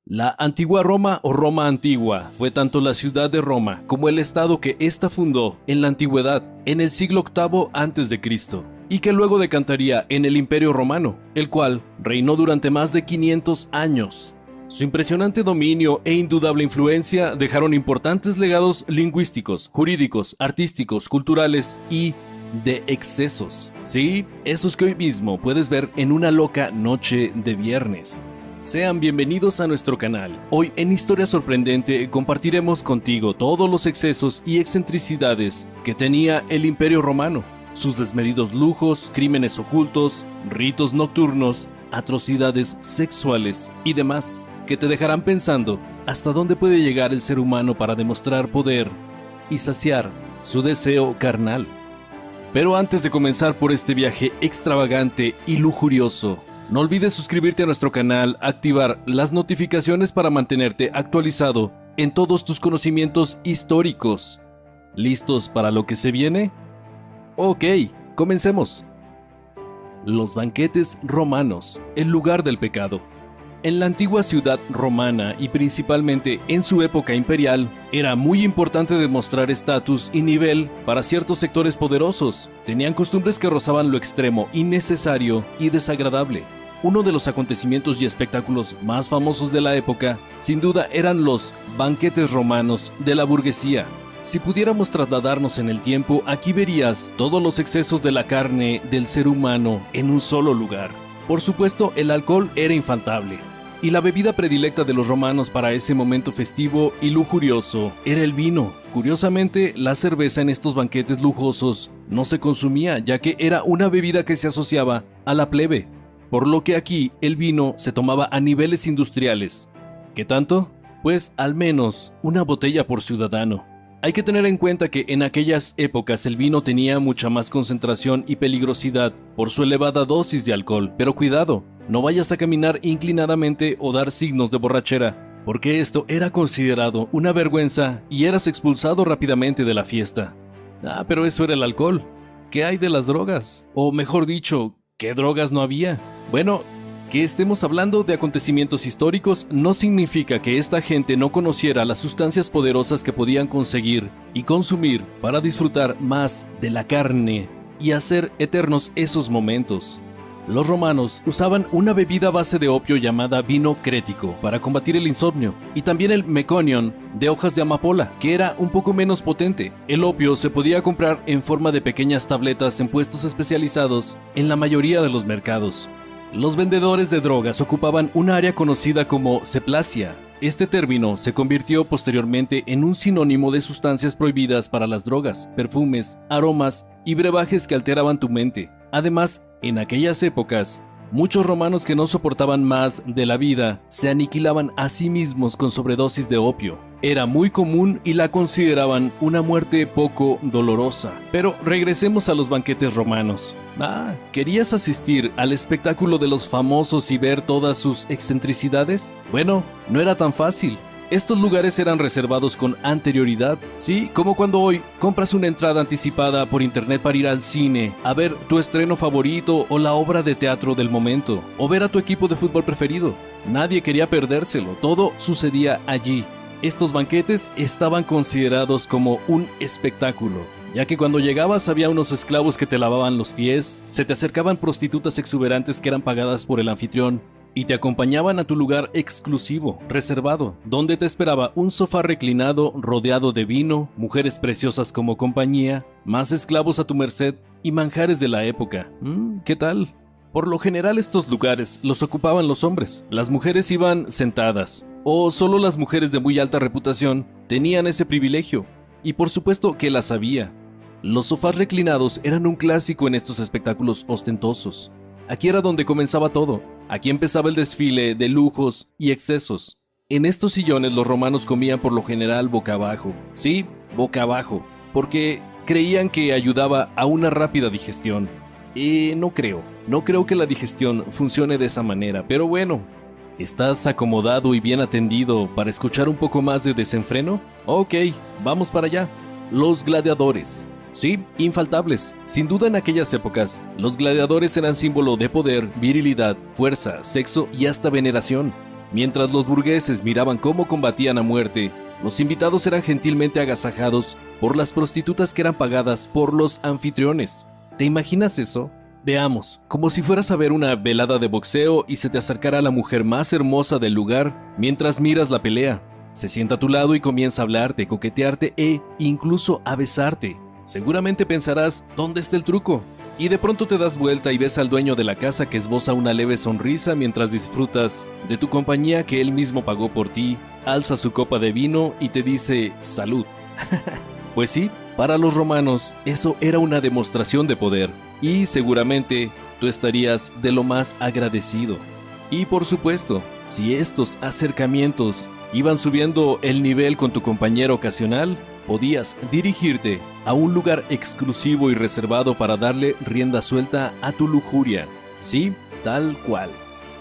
La antigua Roma o Roma antigua fue tanto la ciudad de Roma como el estado que ésta fundó en la antigüedad, en el siglo VIII a.C., y que luego decantaría en el Imperio Romano, el cual reinó durante más de 500 años. Su impresionante dominio e indudable influencia dejaron importantes legados lingüísticos, jurídicos, artísticos, culturales y de excesos. Sí, esos que hoy mismo puedes ver en una loca noche de viernes. Sean bienvenidos a nuestro canal. Hoy en Historia Sorprendente compartiremos contigo todos los excesos y excentricidades que tenía el Imperio Romano, sus desmedidos lujos, crímenes ocultos, ritos nocturnos, atrocidades sexuales y demás, que te dejarán pensando hasta dónde puede llegar el ser humano para demostrar poder y saciar su deseo carnal. Pero antes de comenzar por este viaje extravagante y lujurioso, no olvides suscribirte a nuestro canal, activar las notificaciones para mantenerte actualizado en todos tus conocimientos históricos. ¿Listos para lo que se viene? Ok, comencemos. Los banquetes romanos, el lugar del pecado. En la antigua ciudad romana y principalmente en su época imperial, era muy importante demostrar estatus y nivel para ciertos sectores poderosos. Tenían costumbres que rozaban lo extremo, innecesario y desagradable. Uno de los acontecimientos y espectáculos más famosos de la época, sin duda, eran los banquetes romanos de la burguesía. Si pudiéramos trasladarnos en el tiempo, aquí verías todos los excesos de la carne del ser humano en un solo lugar. Por supuesto, el alcohol era infaltable, y la bebida predilecta de los romanos para ese momento festivo y lujurioso era el vino. Curiosamente, la cerveza en estos banquetes lujosos no se consumía, ya que era una bebida que se asociaba a la plebe, por lo que aquí el vino se tomaba a niveles industriales. ¿Qué tanto? Pues al menos una botella por ciudadano. Hay que tener en cuenta que en aquellas épocas el vino tenía mucha más concentración y peligrosidad por su elevada dosis de alcohol, pero cuidado, no vayas a caminar inclinadamente o dar signos de borrachera, porque esto era considerado una vergüenza y eras expulsado rápidamente de la fiesta. Ah, pero eso era el alcohol. ¿Qué hay de las drogas? O mejor dicho, ¿qué drogas no había? Bueno, que estemos hablando de acontecimientos históricos no significa que esta gente no conociera las sustancias poderosas que podían conseguir y consumir para disfrutar más de la carne y hacer eternos esos momentos. Los romanos usaban una bebida a base de opio llamada vino crético para combatir el insomnio, y también el meconium de hojas de amapola, que era un poco menos potente. El opio se podía comprar en forma de pequeñas tabletas en puestos especializados en la mayoría de los mercados. Los vendedores de drogas ocupaban un área conocida como ceplacia. Este término se convirtió posteriormente en un sinónimo de sustancias prohibidas para las drogas, perfumes, aromas y brebajes que alteraban tu mente. Además, en aquellas épocas, muchos romanos que no soportaban más de la vida se aniquilaban a sí mismos con sobredosis de opio. Era muy común y la consideraban una muerte poco dolorosa. Pero regresemos a los banquetes romanos. ¿Querías asistir al espectáculo de los famosos y ver todas sus excentricidades? Bueno, no era tan fácil. Estos lugares eran reservados con anterioridad, sí, como cuando hoy compras una entrada anticipada por internet para ir al cine, a ver tu estreno favorito o la obra de teatro del momento, o ver a tu equipo de fútbol preferido. Nadie quería perdérselo, todo sucedía allí. Estos banquetes estaban considerados como un espectáculo, ya que cuando llegabas había unos esclavos que te lavaban los pies, se te acercaban prostitutas exuberantes que eran pagadas por el anfitrión, y te acompañaban a tu lugar exclusivo, reservado, donde te esperaba un sofá reclinado rodeado de vino, mujeres preciosas como compañía, más esclavos a tu merced y manjares de la época. ¿Qué tal? Por lo general estos lugares los ocupaban los hombres, las mujeres iban sentadas, o solo las mujeres de muy alta reputación tenían ese privilegio, y por supuesto que las había. Los sofás reclinados eran un clásico en estos espectáculos ostentosos. Aquí era donde comenzaba todo. Aquí empezaba el desfile de lujos y excesos. En estos sillones los romanos comían por lo general boca abajo. Sí, boca abajo, porque creían que ayudaba a una rápida digestión. No creo que la digestión funcione de esa manera, pero bueno. ¿Estás acomodado y bien atendido para escuchar un poco más de desenfreno? Ok, vamos para allá. Los gladiadores. Sí, infaltables. Sin duda en aquellas épocas, los gladiadores eran símbolo de poder, virilidad, fuerza, sexo y hasta veneración. Mientras los burgueses miraban cómo combatían a muerte, los invitados eran gentilmente agasajados por las prostitutas que eran pagadas por los anfitriones. ¿Te imaginas eso? Veamos, como si fueras a ver una velada de boxeo y se te acercara la mujer más hermosa del lugar mientras miras la pelea. Se sienta a tu lado y comienza a hablarte, coquetearte e incluso a besarte. Seguramente pensarás, ¿dónde está el truco? Y de pronto te das vuelta y ves al dueño de la casa que esboza una leve sonrisa mientras disfrutas de tu compañía que él mismo pagó por ti, alza su copa de vino y te dice salud. Pues sí, para los romanos eso era una demostración de poder y seguramente tú estarías de lo más agradecido. Y por supuesto, si estos acercamientos iban subiendo el nivel con tu compañero ocasional, podías dirigirte a un lugar exclusivo y reservado para darle rienda suelta a tu lujuria. Sí, tal cual.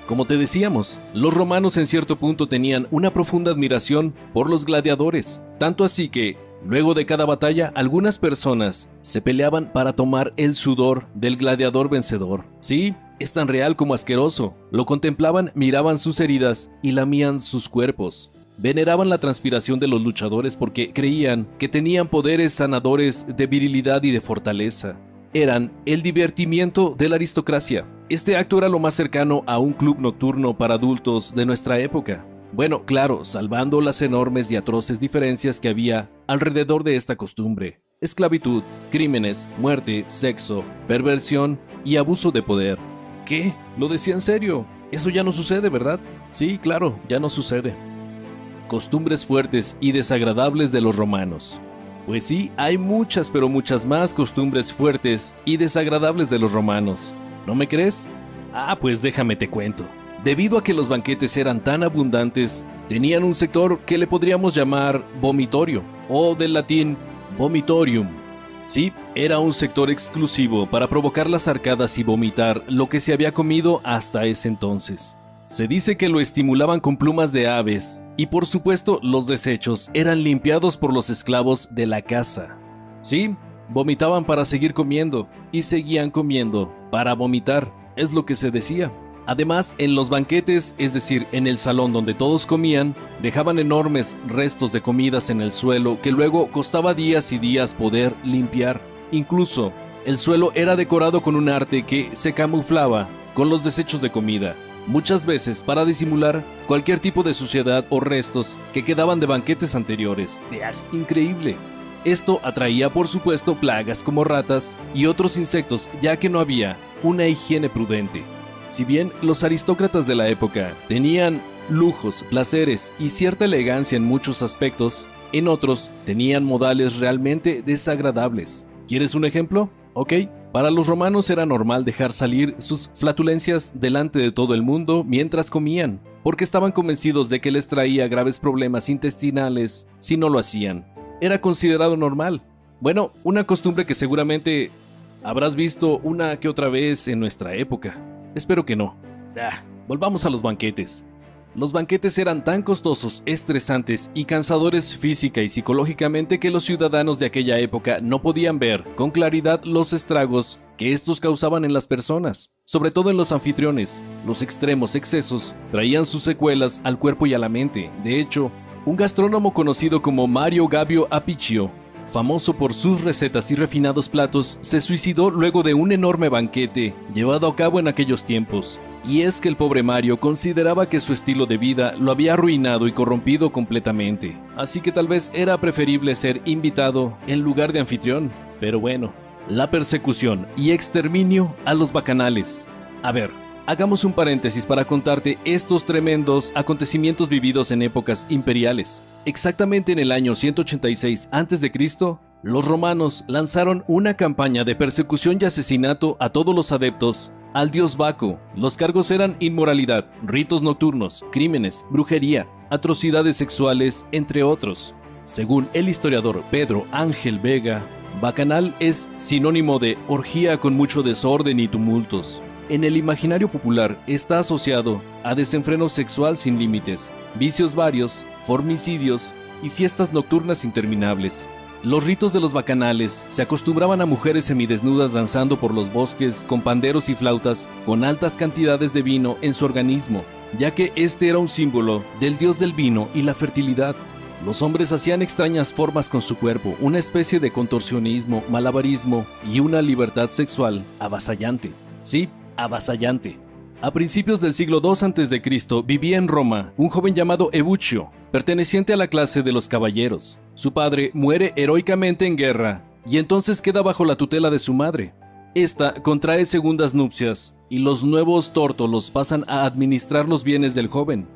Como te decíamos, los romanos en cierto punto tenían una profunda admiración por los gladiadores, tanto así que, luego de cada batalla, algunas personas se peleaban para tomar el sudor del gladiador vencedor. Sí, es tan real como asqueroso. Lo contemplaban, miraban sus heridas y lamían sus cuerpos. Veneraban la transpiración de los luchadores porque creían que tenían poderes sanadores de virilidad y de fortaleza. Eran el divertimiento de la aristocracia. Este acto era lo más cercano a un club nocturno para adultos de nuestra época. Bueno, claro, salvando las enormes y atroces diferencias que había alrededor de esta costumbre. Esclavitud, crímenes, muerte, sexo, perversión y abuso de poder. ¿Qué? ¿Lo decía en serio? Eso ya no sucede, ¿verdad? Sí, claro, ya no sucede. Costumbres fuertes y desagradables de los romanos. Pues sí, hay muchas, pero muchas más costumbres fuertes y desagradables de los romanos. ¿No me crees? Ah, pues déjame te cuento. Debido a que los banquetes eran tan abundantes, tenían un sector que le podríamos llamar vomitorio, o del latín vomitorium. Sí, era un sector exclusivo para provocar las arcadas y vomitar lo que se había comido hasta ese entonces. Se dice que lo estimulaban con plumas de aves, y por supuesto los desechos eran limpiados por los esclavos de la casa. Sí, vomitaban para seguir comiendo, y seguían comiendo para vomitar, es lo que se decía. Además, en los banquetes, es decir, en el salón donde todos comían, dejaban enormes restos de comidas en el suelo que luego costaba días y días poder limpiar. Incluso, el suelo era decorado con un arte que se camuflaba con los desechos de comida, muchas veces para disimular cualquier tipo de suciedad o restos que quedaban de banquetes anteriores. Increíble. Esto atraía por supuesto plagas como ratas y otros insectos, ya que no había una higiene prudente. Si bien los aristócratas de la época tenían lujos, placeres y cierta elegancia en muchos aspectos, en otros tenían modales realmente desagradables. ¿Quieres un ejemplo? Ok. Para los romanos era normal dejar salir sus flatulencias delante de todo el mundo mientras comían, porque estaban convencidos de que les traía graves problemas intestinales si no lo hacían. Era considerado normal. Bueno, una costumbre que seguramente habrás visto una que otra vez en nuestra época. Espero que no. Volvamos a los banquetes. Los banquetes eran tan costosos, estresantes y cansadores física y psicológicamente que los ciudadanos de aquella época no podían ver con claridad los estragos que estos causaban en las personas, sobre todo en los anfitriones. Los extremos excesos traían sus secuelas al cuerpo y a la mente. De hecho, un gastrónomo conocido como Mario Gabio Appicio, famoso por sus recetas y refinados platos, se suicidó luego de un enorme banquete llevado a cabo en aquellos tiempos. Y es que el pobre Mario consideraba que su estilo de vida lo había arruinado y corrompido completamente, así que tal vez era preferible ser invitado en lugar de anfitrión. Pero bueno, la persecución y exterminio a los bacanales. A ver, hagamos un paréntesis para contarte estos tremendos acontecimientos vividos en épocas imperiales. Exactamente en el año 186 a.C., los romanos lanzaron una campaña de persecución y asesinato a todos los adeptos al dios Baco. Los cargos eran inmoralidad, ritos nocturnos, crímenes, brujería, atrocidades sexuales, entre otros. Según el historiador Pedro Ángel Vega, bacanal es sinónimo de orgía con mucho desorden y tumultos. En el imaginario popular está asociado a desenfreno sexual sin límites, vicios varios, formicidios y fiestas nocturnas interminables. Los ritos de los bacanales se acostumbraban a mujeres semidesnudas danzando por los bosques con panderos y flautas con altas cantidades de vino en su organismo. ya que este era un símbolo del dios del vino y la fertilidad. Los hombres hacían extrañas formas con su cuerpo, una especie de contorsionismo, malabarismo y una libertad sexual avasallante. Sí, avasallante. A principios del siglo II a.C. vivía en Roma un joven llamado Ebuccio, perteneciente a la clase de los caballeros. Su padre muere heroicamente en guerra y entonces queda bajo la tutela de su madre. Esta contrae segundas nupcias y los nuevos tórtolos pasan a administrar los bienes del joven.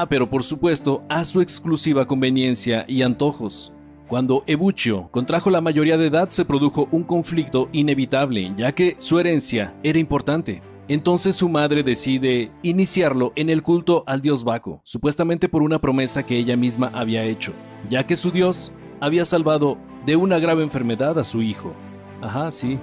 Pero por supuesto, a su exclusiva conveniencia y antojos. Cuando Ebuccio contrajo la mayoría de edad se produjo un conflicto inevitable, ya que su herencia era importante. Entonces su madre decide iniciarlo en el culto al dios Baco, supuestamente por una promesa que ella misma había hecho, ya que su dios había salvado de una grave enfermedad a su hijo. Sí.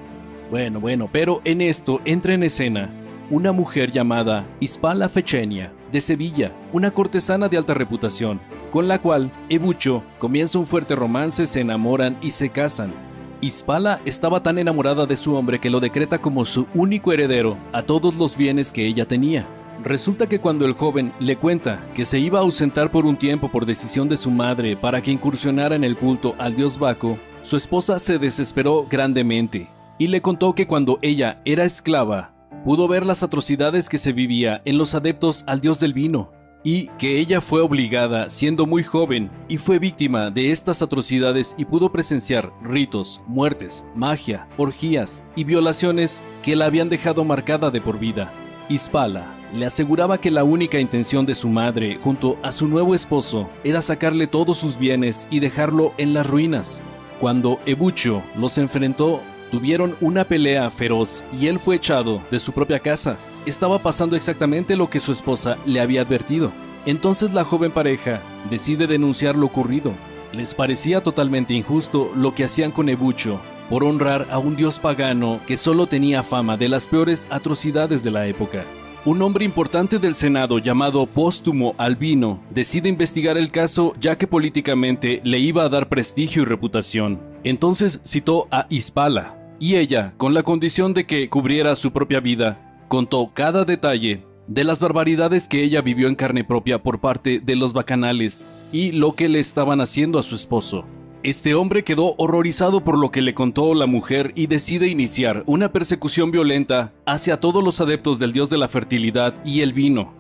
Bueno, pero en esto entra en escena una mujer llamada Hispala Fechenia, de Sevilla, una cortesana de alta reputación, con la cual Ebuccio comienza un fuerte romance, se enamoran y se casan. Hispala estaba tan enamorada de su hombre que lo decreta como su único heredero a todos los bienes que ella tenía. Resulta que cuando el joven le cuenta que se iba a ausentar por un tiempo por decisión de su madre para que incursionara en el culto al dios Baco, su esposa se desesperó grandemente y le contó que cuando ella era esclava, pudo ver las atrocidades que se vivía en los adeptos al dios del vino, y que ella fue obligada, siendo muy joven, y fue víctima de estas atrocidades y pudo presenciar ritos, muertes, magia, orgías y violaciones que la habían dejado marcada de por vida. Hispala le aseguraba que la única intención de su madre, junto a su nuevo esposo, era sacarle todos sus bienes y dejarlo en las ruinas. Cuando Ebuccio los enfrentó, tuvieron una pelea feroz y él fue echado de su propia casa. Estaba pasando exactamente lo que su esposa le había advertido. Entonces la joven pareja decide denunciar lo ocurrido. Les parecía totalmente injusto lo que hacían con Ebuccio por honrar a un dios pagano que solo tenía fama de las peores atrocidades de la época. Un hombre importante del Senado llamado Póstumo Albino decide investigar el caso, ya que políticamente le iba a dar prestigio y reputación. Entonces citó a Hispala, y ella, con la condición de que cubriera su propia vida, contó cada detalle de las barbaridades que ella vivió en carne propia por parte de los bacanales y lo que le estaban haciendo a su esposo. Este hombre quedó horrorizado por lo que le contó la mujer y decide iniciar una persecución violenta hacia todos los adeptos del dios de la fertilidad y el vino.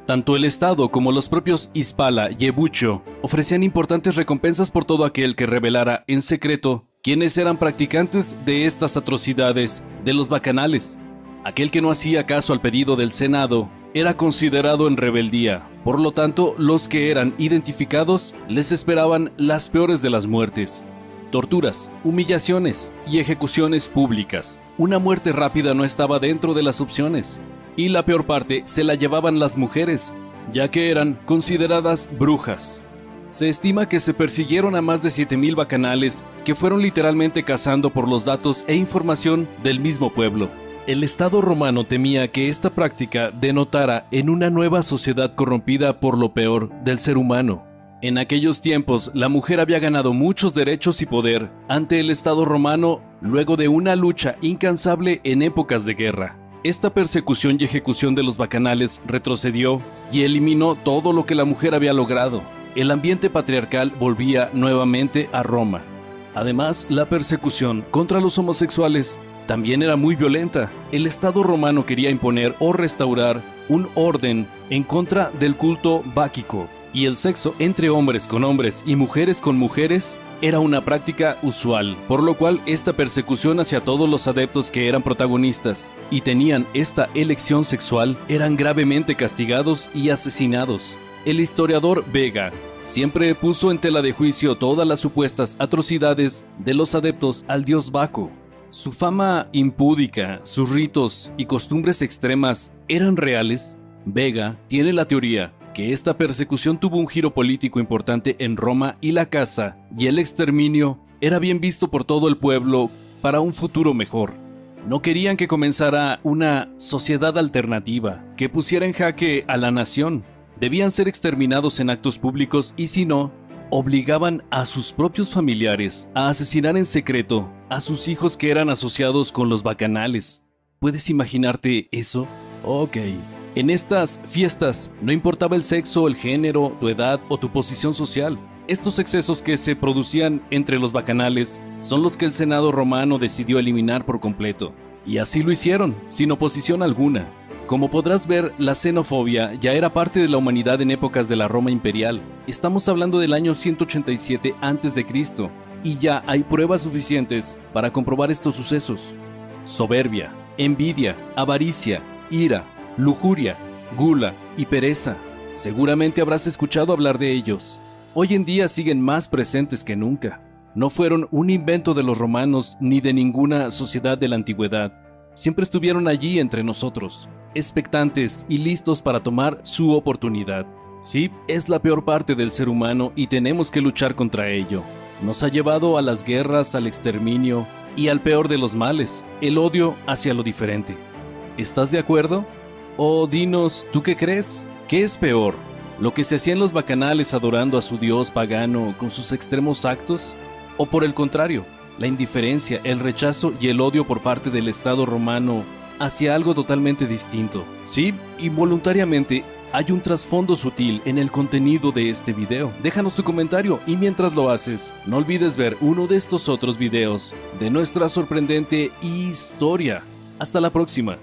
Tanto el Estado como los propios Hispala y Ebuccio ofrecían importantes recompensas por todo aquel que revelara en secreto quiénes eran practicantes de estas atrocidades de los bacanales. Aquel que no hacía caso al pedido del Senado era considerado en rebeldía. Por lo tanto, los que eran identificados les esperaban las peores de las muertes: torturas, humillaciones y ejecuciones públicas. Una muerte rápida no estaba dentro de las opciones, y la peor parte se la llevaban las mujeres, ya que eran consideradas brujas. Se estima que se persiguieron a más de 7,000 bacanales que fueron literalmente cazando por los datos e información del mismo pueblo. El Estado romano temía que esta práctica denotara en una nueva sociedad corrompida por lo peor del ser humano. En aquellos tiempos, la mujer había ganado muchos derechos y poder ante el Estado romano luego de una lucha incansable en épocas de guerra. Esta persecución y ejecución de los bacanales retrocedió y eliminó todo lo que la mujer había logrado. El ambiente patriarcal volvía nuevamente a Roma. Además, la persecución contra los homosexuales también era muy violenta. El Estado romano quería imponer o restaurar un orden en contra del culto báquico, y el sexo entre hombres con hombres y mujeres con mujeres era una práctica usual, por lo cual esta persecución hacia todos los adeptos que eran protagonistas y tenían esta elección sexual eran gravemente castigados y asesinados. El historiador Vega siempre puso en tela de juicio todas las supuestas atrocidades de los adeptos al dios Baco. ¿Su fama impúdica, sus ritos y costumbres extremas eran reales? Vega tiene la teoría que esta persecución tuvo un giro político importante en Roma y la caza y el exterminio era bien visto por todo el pueblo para un futuro mejor. No querían que comenzara una sociedad alternativa que pusiera en jaque a la nación. Debían ser exterminados en actos públicos y si no, obligaban a sus propios familiares a asesinar en secreto a sus hijos que eran asociados con los bacanales. ¿Puedes imaginarte eso? Ok. En estas fiestas no importaba el sexo, el género, tu edad o tu posición social. Estos excesos que se producían entre los bacanales son los que el Senado romano decidió eliminar por completo. Y así lo hicieron, sin oposición alguna. Como podrás ver, la xenofobia ya era parte de la humanidad en épocas de la Roma imperial. Estamos hablando del año 187 a.C. y ya hay pruebas suficientes para comprobar estos sucesos. Soberbia, envidia, avaricia, ira, lujuria, gula y pereza. Seguramente habrás escuchado hablar de ellos. Hoy en día siguen más presentes que nunca. No fueron un invento de los romanos ni de ninguna sociedad de la antigüedad. Siempre estuvieron allí entre nosotros, expectantes y listos para tomar su oportunidad. Sí, es la peor parte del ser humano y tenemos que luchar contra ello. Nos ha llevado a las guerras, al exterminio y al peor de los males, el odio hacia lo diferente. ¿Estás de acuerdo? O dinos, ¿tú qué crees? ¿Qué es peor? ¿Lo que se hacía en los bacanales adorando a su dios pagano con sus extremos actos? ¿O por el contrario, la indiferencia, el rechazo y el odio por parte del Estado romano hacia algo totalmente distinto? Sí, involuntariamente hay un trasfondo sutil en el contenido de este video. Déjanos tu comentario y mientras lo haces, no olvides ver uno de estos otros videos de nuestra sorprendente historia. Hasta la próxima.